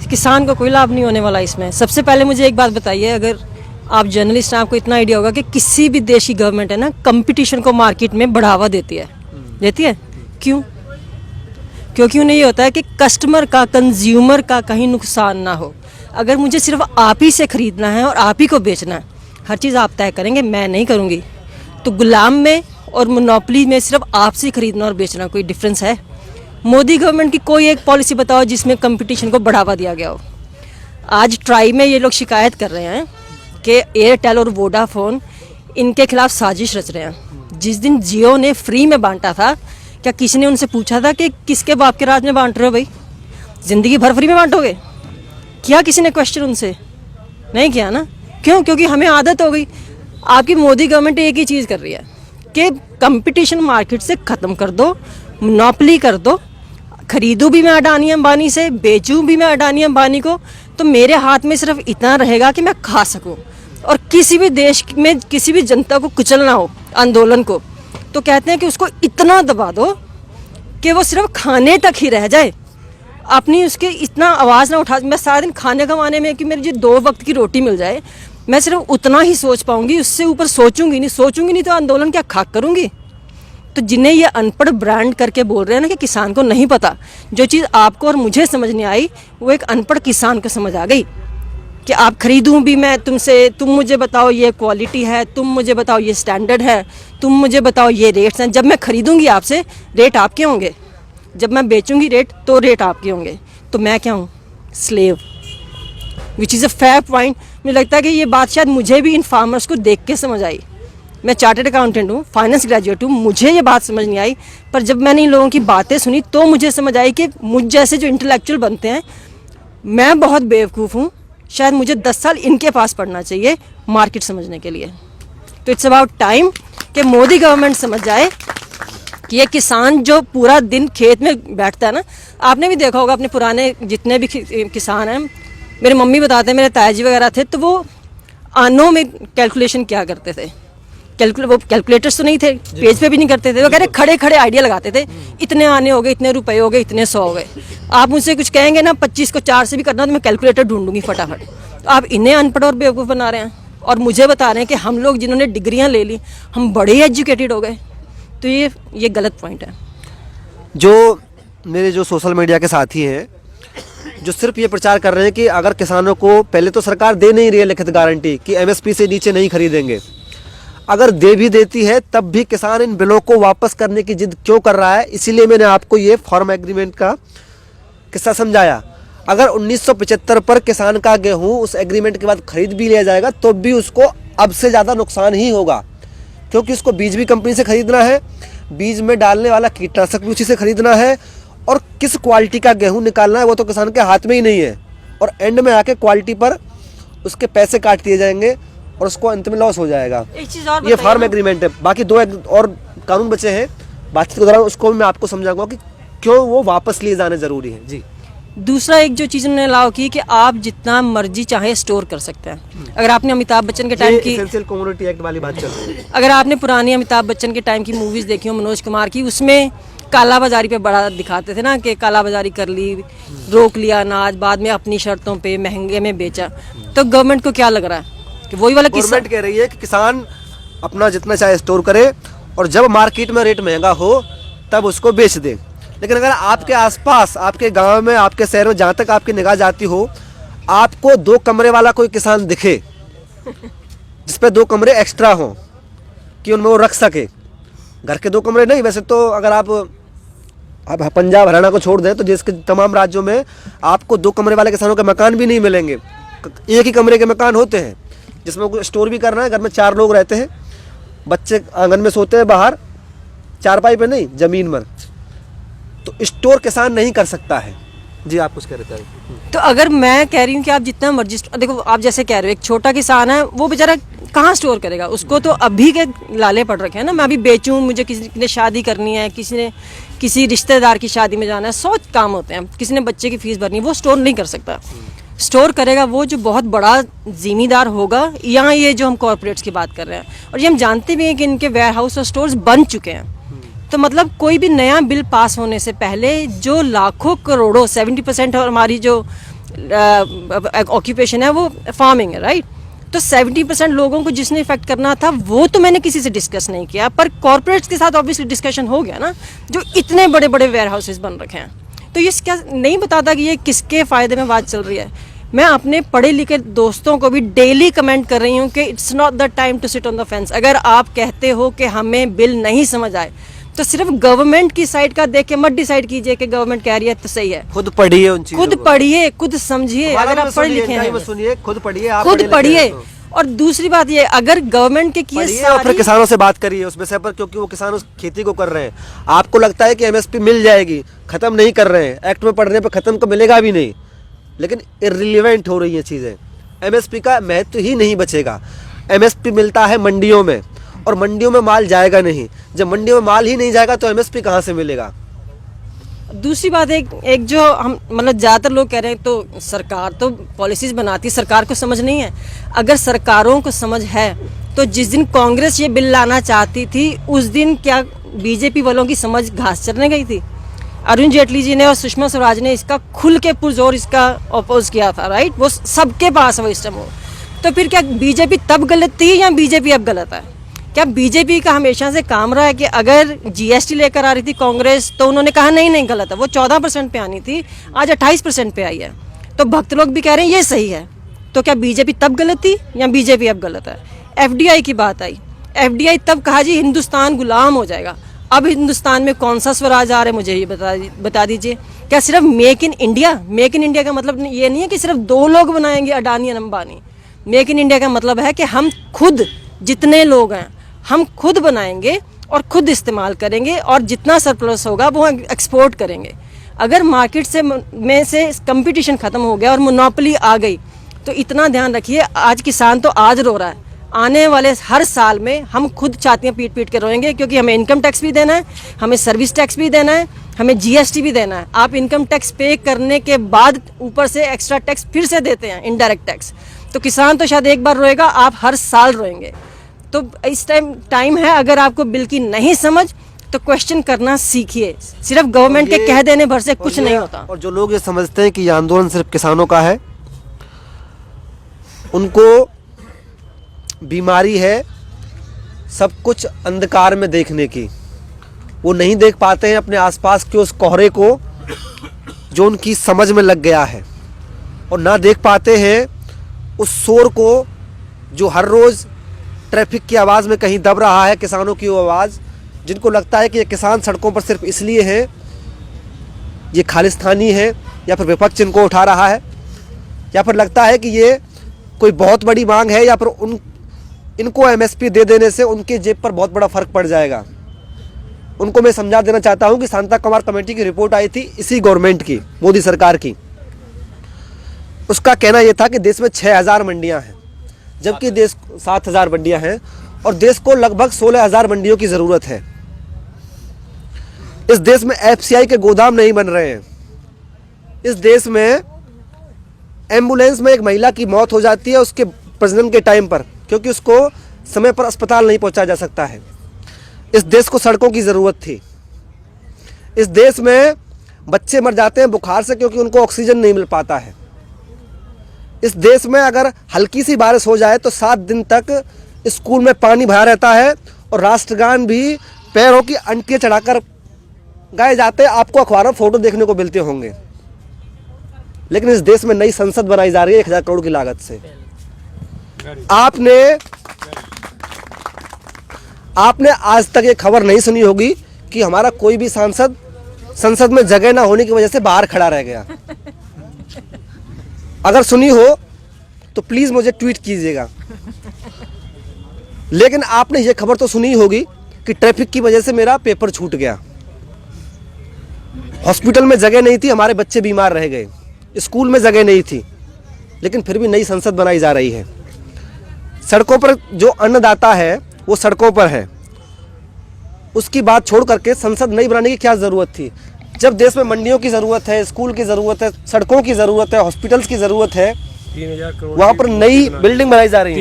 किसान को कोई लाभ नहीं होने वाला इसमें। सबसे पहले मुझे एक बात बताइए, अगर आप जर्नलिस्ट हैं, आपको इतना आइडिया होगा कि किसी भी देश की गवर्नमेंट है ना, कंपटीशन को मार्केट में बढ़ावा देती है, देती है। क्यों? क्योंकि उन्हें ये होता है कि कस्टमर का, कंज्यूमर का कहीं नुकसान ना हो। अगर मुझे सिर्फ आप ही से ख़रीदना है और आप ही को बेचना है, हर चीज़ आप तय करेंगे, मैं नहीं करूँगी, तो गुलाम में और मोनोपोली में सिर्फ आपसे खरीदना और बेचना कोई डिफरेंस है? मोदी गवर्नमेंट की कोई एक पॉलिसी बताओ जिसमें कंपटीशन को बढ़ावा दिया गया हो। आज ट्राई में ये लोग शिकायत कर रहे हैं कि एयरटेल और वोडाफोन इनके खिलाफ साजिश रच रहे हैं। जिस दिन जियो ने फ्री में बांटा था, क्या किसी ने उनसे पूछा था कि किसके बाप के राज में बांट रहे हो भाई, ज़िंदगी भर फ्री में बांटोगे? किया किसी ने क्वेश्चन उनसे? नहीं किया ना। क्यों? क्योंकि हमें आदत हो गई। आपकी मोदी गवर्नमेंट एक ही चीज़ कर रही है कि कंपटीशन मार्केट से ख़त्म कर दो, मोनोपोली कर दो, खरीदूँ भी मैं अडानी अंबानी से, बेचूँ भी मैं अडानी अंबानी को, तो मेरे हाथ में सिर्फ इतना रहेगा कि मैं खा सकूँ। और किसी भी देश में किसी भी जनता को कुचलना हो, आंदोलन को, तो कहते हैं कि उसको इतना दबा दो कि वो सिर्फ खाने तक ही रह जाए, अपनी उसके इतना आवाज़ ना उठा। मैं सारा दिन खाने कमाने में कि मेरी जो 2 वक्त की रोटी मिल जाए, मैं सिर्फ उतना ही सोच पाऊंगी, उससे ऊपर सोचूंगी नहीं तो आंदोलन क्या खाक करूंगी। तो जिन्हें ये अनपढ़ ब्रांड करके बोल रहे हैं ना कि किसान को नहीं पता, जो चीज़ आपको और मुझे समझ नहीं आई वो एक अनपढ़ किसान को समझ आ गई कि आप खरीदूं भी मैं तुमसे, तुम मुझे बताओ ये क्वालिटी है, तुम मुझे बताओ ये स्टैंडर्ड है, तुम मुझे बताओ ये रेट्स हैं। जब मैं खरीदूंगी आपसे, रेट आपके होंगे, जब मैं बेचूंगी तो रेट आपके होंगे। तो मैं क्या हूँ? Slave. Which is a fair point. मुझे लगता है कि ये बात शायद मुझे भी इन फार्मर्स को देख के समझ आई। मैं चार्टर्ड अकाउंटेंट हूँ, फाइनेंस ग्रेजुएट हूँ, मुझे ये बात समझ नहीं आई, पर जब मैंने इन लोगों की बातें सुनी तो मुझे समझ आई कि मुझ जैसे जो इंटेलेक्चुअल बनते हैं, मैं बहुत बेवकूफ़ हूँ। शायद मुझे 10 साल इनके पास पढ़ना चाहिए मार्केट समझने के लिए। तो इट्स अबाउट टाइम कि मोदी गवर्नमेंट समझ जाए कि ये किसान जो पूरा दिन खेत में बैठता है ना, आपने भी देखा होगा अपने पुराने जितने भी किसान हैं, मेरे मम्मी बताते हैं, मेरे तायाजी वगैरह थे, तो वो आनों में कैलकुलेशन क्या करते थे। वो कैलकुलेटर्स तो नहीं थे, पेज पे भी नहीं करते थे, वो कह रहे खड़े खड़े आइडिया लगाते थे, इतने आने हो गए, इतने रुपए हो गए, इतने 100 हो गए। आप मुझसे कुछ कहेंगे ना 25 को 4 से भी करना, तो मैं कैलकुलेटर ढूंढूंगी फटाफट। तो आप इन्हें अनपढ़ और बेवकूफ़ बना रहे हैं और मुझे बता रहे हैं कि हम लोग जिन्होंने डिग्रियां ले ली, हम बड़े एजुकेटेड हो गए। तो ये गलत पॉइंट है। जो मेरे जो सोशल मीडिया के साथी हैं, जो सिर्फ ये प्रचार कर रहे हैं कि अगर किसानों को, पहले तो सरकार दे नहीं रही है लिखित गारंटी कि एमएसपी से नीचे नहीं खरीदेंगे, अगर दे भी देती है तब भी किसान इन बिलों को वापस करने की जिद क्यों कर रहा है। इसीलिए मैंने आपको ये फार्म एग्रीमेंट का किस्सा समझाया। अगर 1975 पर किसान का गेहूं उस एग्रीमेंट के बाद खरीद भी लिया जाएगा तो भी उसको अब से ज़्यादा नुकसान ही होगा, क्योंकि उसको बीज भी कंपनी से खरीदना है, बीज में डालने वाला कीटनाशक भी उसी से खरीदना है, और किस क्वालिटी का गेहूं निकालना है वो तो किसान के हाथ में ही नहीं है। और एंड में आके क्वालिटी पर उसके पैसे काट दिए जाएंगे और उसको अंत में लॉस हो जाएगा। ये फार्म एग्रीमेंट है। बाकी 2 और कानून बचे हैं, बातचीत के दौरान उसको मैं आपको समझाऊंगा कि क्यों वो वापस लिए जाने जरूरी है। जी। दूसरा एक जो चीज़ उन्होंने अलाउ की कि आप जितना मर्जी चाहे स्टोर कर सकते हैं। अगर आपने अमिताभ बच्चन के टाइम की एसेंशियल कमोडिटी एक्ट वाली बात चल रही है, अगर आपने पुरानी अमिताभ बच्चन के टाइम की मूवीज़ देखी हो, मनोज कुमार की, उसमें काला बाजारी पे बड़ा दिखाते थे ना कि काला बाजारी कर ली, रोक लिया अनाज, बाद में अपनी शर्तों पे महंगे में बेचा। तो गवर्नमेंट को क्या लग रहा है कि वही वाला गवर्नमेंट कह रही है कि किसान अपना जितना चाहे स्टोर करे और जब मार्केट में रेट महंगा हो तब उसको बेच दे। लेकिन अगर आपके आसपास, आपके गांव में, आपके शहर में, जहाँ तक आपकी निगाह जाती हो, आपको 2 कमरे वाला कोई किसान दिखे जिसपे 2 कमरे एक्स्ट्रा हों कि उनमें वो रख सके, घर के 2 कमरे नहीं, वैसे तो अगर आप पंजाब हरियाणा को छोड़ दें तो देश के तमाम राज्यों में आपको 2 कमरे वाले किसानों के मकान भी नहीं मिलेंगे। एक ही कमरे के मकान होते हैं जिसमें कुछ स्टोर भी करना है। घर में 4 लोग रहते हैं, बच्चे आंगन में सोते हैं, बाहर चारपाई पे नहीं, जमीन पर। तो स्टोर किसान नहीं कर सकता है। जी, आप कुछ कह रहे थे। तो अगर मैं कह रही हूँ कि आप जितना मर्जी, देखो आप जैसे कह रहे हो एक छोटा किसान है, वो बेचारा कहाँ स्टोर करेगा, उसको तो अभी के लाले पड़ रखे हैं ना, मैं अभी बेचूँ, मुझे किसी ने शादी करनी है, किसी ने किसी रिश्तेदार की शादी में जाना है, 100 काम होते हैं, किसी ने बच्चे की फीस भरनी है, वो स्टोर नहीं कर सकता। स्टोर करेगा वो जो बहुत बड़ा जिम्मेदार होगा, या ये जो हम कॉर्पोरेट्स की बात कर रहे हैं। और ये हम जानते भी हैं कि इनके वेयर हाउस और स्टोर्स बन चुके हैं। तो मतलब कोई भी नया बिल पास होने से पहले जो लाखों करोड़ों 70% और हमारी जो ऑक्यूपेशन है वो फार्मिंग है, राइट। तो 70% लोगों को जिसने इफेक्ट करना था वो तो मैंने किसी से डिस्कस नहीं किया, पर कॉर्पोरेट्स के साथ ऑब्वियसली डिस्कशन हो गया ना, जो इतने बड़े बड़े वेयर हाउसेज बन रखे हैं। तो ये क्या नहीं बताता कि ये किसके फ़ायदे में बात चल रही है। मैं अपने पढ़े लिखे दोस्तों को भी डेली कमेंट कर रही हूँ कि it's not the time to sit on the fence. अगर आप कहते हो कि हमें बिल नहीं समझ आए तो सिर्फ गवर्नमेंट की साइड का देख के मत डिसाइड कीजिए कि गवर्नमेंट कह रही है तो सही है। खुद पढ़िए उन चीजों खुद को। पढ़िए, खुद समझिए। अगर आप पढ़े लिखे हैं, सुनिए, खुद पढ़िए, आप खुद पढ़े लिखे पढ़िए। हैं तो। और दूसरी बात ये, अगर गवर्नमेंट के किए पढ़िए और फिर किसानों से बात करिए उस विषय पर, क्योंकि वो किसान उस खेती को कर रहे हैं। आपको लगता है कि एमएसपी मिल जाएगी, खत्म नहीं कर रहे हैं, एक्ट में पढ़ने पर खत्म तो मिलेगा भी नहीं, लेकिन इर्रिलेवेंट हो रही हैं चीज़ें। एमएसपी का महत्व ही नहीं बचेगा। एमएसपी मिलता है मंडियों में, और मंडियों में माल जाएगा नहीं। जब मंडियों में माल ही नहीं जाएगा तो एमएसपी कहाँ से मिलेगा। दूसरी बात एक जो हम मतलब ज़्यादातर लोग कह रहे हैं तो सरकार तो पॉलिसीज बनाती है, सरकार को समझ नहीं है। अगर सरकारों को समझ है तो जिस दिन कांग्रेस ये बिल लाना चाहती थी उस दिन क्या बीजेपी वालों की समझ घास चरने गई थी? अरुण जेटली जी ने और सुषमा स्वराज ने इसका खुल के पुरजोर इसका अपोज किया था, राइट। वो सबके पास है वो सिस्टम हो। तो फिर क्या बीजेपी तब गलत थी या बीजेपी अब गलत है? क्या बीजेपी का हमेशा से काम रहा है कि अगर जीएसटी लेकर आ रही थी कांग्रेस तो उन्होंने कहा नहीं गलत है, वो 14% पे आनी थी, आज 28% पे आई है। तो भक्त लोग भी कह रहे हैं ये सही है। तो क्या बीजेपी तब गलत थी या बीजेपी अब गलत है? एफडीआई की बात आई, एफडीआई तब कहा जी हिंदुस्तान गुलाम हो जाएगा। अब हिंदुस्तान में कौन सा स्वराज आ रहा है मुझे ये बता दीजिए। क्या सिर्फ make in India? Make in India का मतलब ये नहीं है कि सिर्फ 2 लोग बनाएंगे, अडानी और अंबानी। मेक इन इंडिया का मतलब है कि हम खुद जितने लोग हैं हम खुद बनाएंगे और खुद इस्तेमाल करेंगे, और जितना सरप्लस होगा वो एक्सपोर्ट करेंगे। अगर मार्केट से में से कंपटीशन खत्म हो गया और मोनोपोली आ गई तो इतना ध्यान रखिए, आज किसान तो आज रो रहा है, आने वाले हर साल में हम खुद छातियाँ पीट के रोएंगे, क्योंकि हमें इनकम टैक्स भी देना है, हमें सर्विस टैक्स भी देना है, हमें जीएसटी भी देना है। आप इनकम टैक्स पे करने के बाद ऊपर से एक्स्ट्रा टैक्स फिर से देते हैं, इनडायरेक्ट टैक्स। तो किसान तो शायद एक बार रोएगा, आप हर साल रोएंगे। तो इस टाइम है, अगर आपको बिल की नहीं समझ तो क्वेश्चन करना सीखिए। सिर्फ गवर्नमेंट के कह देने भर से कुछ नहीं होता। और जो लोग ये समझते हैं कि ये आंदोलन सिर्फ किसानों का है, उनको बीमारी है सब कुछ अंधकार में देखने की। वो नहीं देख पाते हैं अपने आसपास के उस कोहरे को जो उनकी समझ में लग गया है, और ना देख पाते हैं उस शोर को जो हर रोज़ ट्रैफिक की आवाज़ में कहीं दब रहा है, किसानों की वो आवाज़। जिनको लगता है कि ये किसान सड़कों पर सिर्फ इसलिए हैं, ये खालिस्तानी है, या फिर विपक्ष इनको उठा रहा है, या फिर लगता है कि ये कोई बहुत बड़ी मांग है, या फिर इनको एमएसपी दे देने से उनके जेब पर बहुत बड़ा फ़र्क पड़ जाएगा। उनको मैं समझा देना चाहता हूँ कि शांता कुमार कमेटी की रिपोर्ट आई थी इसी गवर्नमेंट की, मोदी सरकार की। उसका कहना यह था कि देश में 6000 मंडियाँ हैं, जबकि देश 7000 मंडियाँ हैं, और देश को लगभग 16000 मंडियों की ज़रूरत है। इस देश में एफसीआई के गोदाम नहीं बन रहे हैं। इस देश में एम्बुलेंस में एक महिला की मौत हो जाती है उसके प्रजनन के टाइम पर, क्योंकि उसको समय पर अस्पताल नहीं पहुंचाया जा सकता है। इस देश को सड़कों की ज़रूरत थी। इस देश में बच्चे मर जाते हैं बुखार से क्योंकि उनको ऑक्सीजन नहीं मिल पाता है। इस देश में अगर हल्की सी बारिश हो जाए तो 7 दिन तक स्कूल में पानी भरा रहता है, और राष्ट्रगान भी पैरों की अंटियाँ चढ़ाकर गाए जाते हैं। आपको अखबार में फोटो देखने को मिलते होंगे। लेकिन इस देश में नई संसद बनाई जा रही है 1000 करोड़ की लागत से। आपने आज तक ये खबर नहीं सुनी होगी कि हमारा कोई भी सांसद संसद में जगह ना होने की वजह से बाहर खड़ा रह गया। अगर सुनी हो तो प्लीज़ मुझे ट्वीट कीजिएगा। लेकिन आपने ये खबर तो सुनी होगी कि ट्रैफिक की वजह से मेरा पेपर छूट गया, हॉस्पिटल में जगह नहीं थी, हमारे बच्चे बीमार रह गए, स्कूल में जगह नहीं थी, लेकिन फिर भी नई संसद बनाई जा रही है। सड़कों पर जो अन्नदाता है वो सड़कों पर है, उसकी बात छोड़ करके संसद नई बनाने की क्या ज़रूरत थी? जब देश में मंडियों की ज़रूरत है, स्कूल की ज़रूरत है, सड़कों की ज़रूरत है, हॉस्पिटल्स की ज़रूरत है, 3000 करोड़ वहाँ पर नई बिल्डिंग बनाई जा रही है।